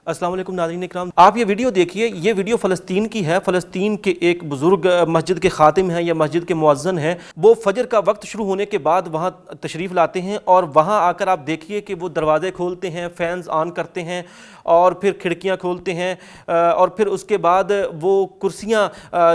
अस्सलाम वालेकुम नाज़रीन इकराम, आप ये वीडियो देखिए। ये वीडियो फ़लस्तीन की है। फ़लस्तीन के एक बुज़ुर्ग मस्जिद के ख़ातिम हैं या मस्जिद के मुअज़्ज़िन हैं। वो फ़जर का वक्त शुरू होने के बाद वहाँ तशरीफ़ लाते हैं और वहाँ आकर आप देखिए कि वो दरवाज़े खोलते हैं, फ़ैन्स ऑन करते हैं और फिर खिड़कियाँ खोलते हैं और फिर उसके बाद वो कुर्सियाँ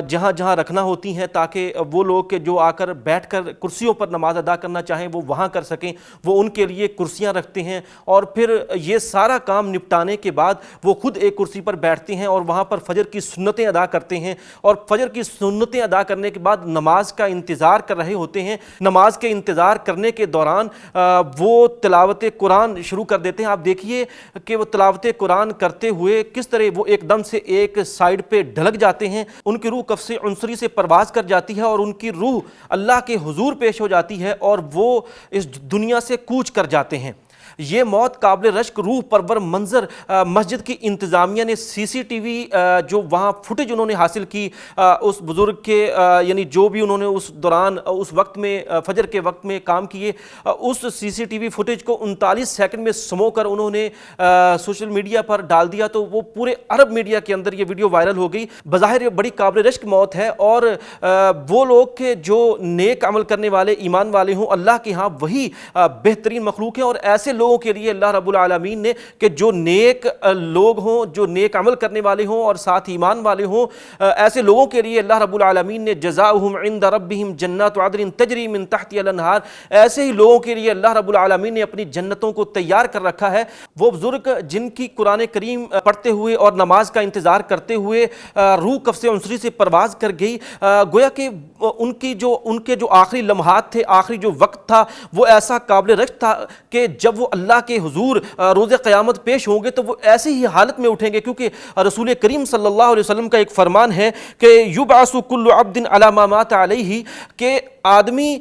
जहाँ जहाँ रखना होती हैं ताकि वो लोग के जो आकर बैठकर कुर्सियों पर नमाज अदा करना चाहें वो वहाँ कर सकें, वो उनके लिए कुर्सियाँ रखते हैं। और फिर ये सारा काम निपटाने के बाद वो खुद एक कुर्सी पर बैठते हैं और वहाँ पर फजर की सुन्नतें अदा करते हैं। और फजर की सुन्नतें अदा करने के बाद नमाज का इंतज़ार कर रहे होते हैं। नमाज के इंतज़ार करने के दौरान वो तिलावत कुरान शुरू कर देते हैं। आप देखिए कि वो तिलावत कुरान करते हुए किस तरह वो एकदम से एक साइड पे ढलक जाते हैं। उनकी रूह कफ़्स उनसरी से परवाज़ कर जाती है और उनकी रूह अल्लाह के हुजूर पेश हो जाती है और वो इस दुनिया से कूच कर जाते हैं। ये मौत काबिल रश्क रूह परवर मंजर मस्जिद की इंतज़ामिया ने सीसीटीवी जो वहाँ फुटेज उन्होंने हासिल की उस बुज़ुर्ग के यानी जो भी उन्होंने उस दौरान उस वक्त में फजर के वक्त में काम किए, उस सीसीटीवी फुटेज को 39 सेकंड में समो कर उन्होंने सोशल मीडिया पर डाल दिया। तो वो पूरे अरब मीडिया के अंदर ये वीडियो वायरल हो गई। बज़ाहिर बड़ी काबिल रश्क मौत है और वो लोग के जो नेक अमल करने वाले ईमान वाले हों अल्लाह के यहाँ वही बेहतरीन मखलूक हैं। और ऐसे लोगों के लिए अल्लाह रब्बुल आलमीन ने कि जो नेक लोग हों, जो नेक अमल करने वाले हों और साथ ईमान वाले हों, ऐसे लोगों के लिए अल्लाह रब्बुल आलमीन ने जज़ाउहुम इंद रब्बिहिम जन्नातु अदनिन तजरी मिन तहतिहल अनहार, ऐसे ही लोगों के लिए अल्लाह रब्बुल आलमीन ने अपनी जन्नतों को तैयार कर रखा है। वो बुजुर्ग जिनकी कुरान करीम पढ़ते हुए और नमाज का इंतज़ार करते हुए रूह कफ़्स उनसरी से परवाज़ कर गई, गोया कि उनके जो आखिरी लम्हात थे, आखिरी जो वक्त था वो ऐसा काबिल रश्क था कि जब वो अल्लाह के हुजूर रोज़े क़यामत पेश होंगे तो वो ऐसी ही हालत में उठेंगे। क्योंकि रसूल करीम सल्लल्लाहु अलैहि वसल्लम का एक फरमान है कि युबअसु कुल्लु अब्दिन अला मा मात अलैहि, कि आदमी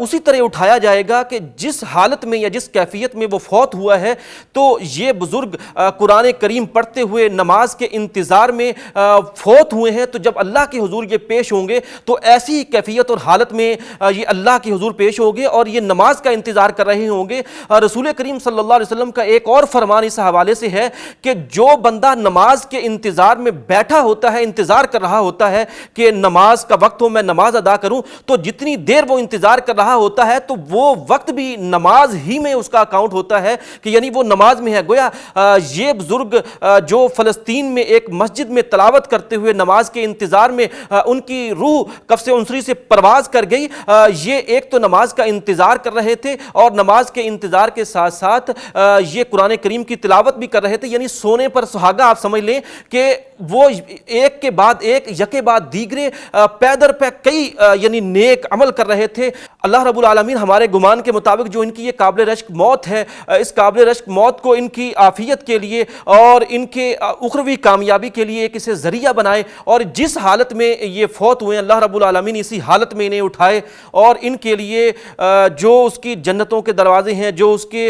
उसी तरह उठाया जाएगा कि जिस हालत में या जिस कैफियत में वो फौत हुआ है। तो ये बुज़ुर्ग कुरान करीम पढ़ते हुए नमाज के इंतज़ार में फौत हुए हैं। तो जब अल्लाह के हुजूर ये पेश होंगे तो ऐसी ही कैफियत और हालत में ये अल्लाह के हुजूर पेश होंगे और ये नमाज का इंतज़ार कर रहे होंगे। रसूल करीम सल्लल्लाहु अलैहि वसल्लम का एक और फरमान इस हवाले से है कि जो बंदा नमाज के इंतज़ार में बैठा होता है, इंतज़ार कर रहा होता है कि नमाज का वक्त हो, मैं नमाज अदा करूं, तो जितनी देर वो इंतजार कर रहा होता है तो वो वक्त भी नमाज ही में उसका अकाउंट होता है कि यानी वो नमाज में है। गोया ये बुजुर्ग जो फ़लस्तीन में एक मस्जिद में तलावत करते हुए नमाज के इंतजार में उनकी रूह कफ़्स उनसरी से परवाज कर गई। ये एक तो नमाज का इंतजार कर रहे थे और नमाज के इंतजार के साथ साथ ये कुरान करीम की तिलावत भी कर रहे थे। यानी सोने पर सुहागा आप समझ लें कि वो एक के बाद एक, यके बाद दीगरे, पै दर पै कई यानी नेक अमल कर रहे थे। अल्लाह रब्बुल आलमीन हमारे गुमान के मुताबिक जो इनकी ये काबिल रश्क मौत है, इस काबिल रश्क मौत को इनकी आफियत के लिए और इनके उखरवी कामयाबी के लिए एक इसे ज़रिया बनाए। और जिस हालत में ये फौत हुए अल्लाह रब्बुल आलमीन इसी हालत में इन्हें उठाए और इनके लिए जो उसकी जन्नतों के दरवाजे हैं, जो उसके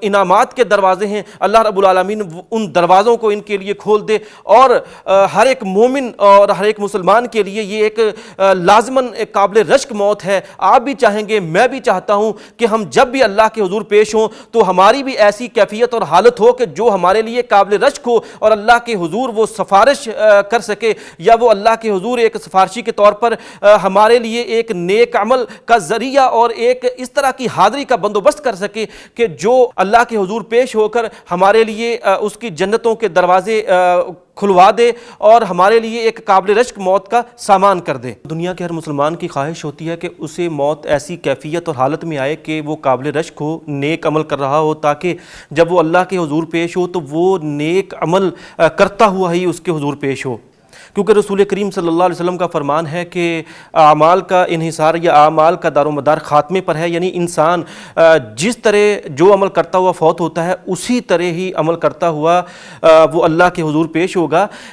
इनामात के दरवाजे हैं, अल्लाह रब्बुल आलमीन उन दरवाज़ों को इनके लिए खोल दे। और हर एक मोमिन और हर एक मुसलमान के लिए ये एक लाजमन एक काबिल रश्क मौत है। आप भी चाहेंगे, मैं भी चाहता हूं कि हम जब भी अल्लाह के हुजूर पेश हों तो हमारी भी ऐसी कैफियत और हालत हो कि जो हमारे लिए काबिल रश्क हो और अल्लाह के हुजूर वो सिफारिश कर सके या वो अल्लाह के हुजूर एक सिफारशी के तौर पर हमारे लिए एक नेक अमल का जरिया और एक इस तरह की हाज़री का बंदोबस्त कर सके कि जो अल्लाह के हुजूर पेश होकर हमारे लिए उसकी जन्नतों के दरवाजे खुलवा दे और हमारे लिए एक काबिल रश्क मौत का सामान कर दे। दुनिया के हर मुसलमान की ख्वाहिश होती है कि उसे मौत ऐसी कैफियत और हालत में आए कि वो काबिल रश्क हो, नेक अमल कर रहा हो, ताकि जब वो अल्लाह के हुजूर पेश हो तो वो नेक अमल करता हुआ ही उसके हुजूर पेश हो। क्योंकि रसूल करीम सल्लल्लाहु अलैहि वसल्लम का फरमान है कि आमाल का इन्हिसार या आमाल का दारोमदार ख़ात्मे पर है। यानी इंसान जिस तरह जो अमल करता हुआ फौत होता है उसी तरह ही अमल करता हुआ वो अल्लाह के हुजूर पेश होगा।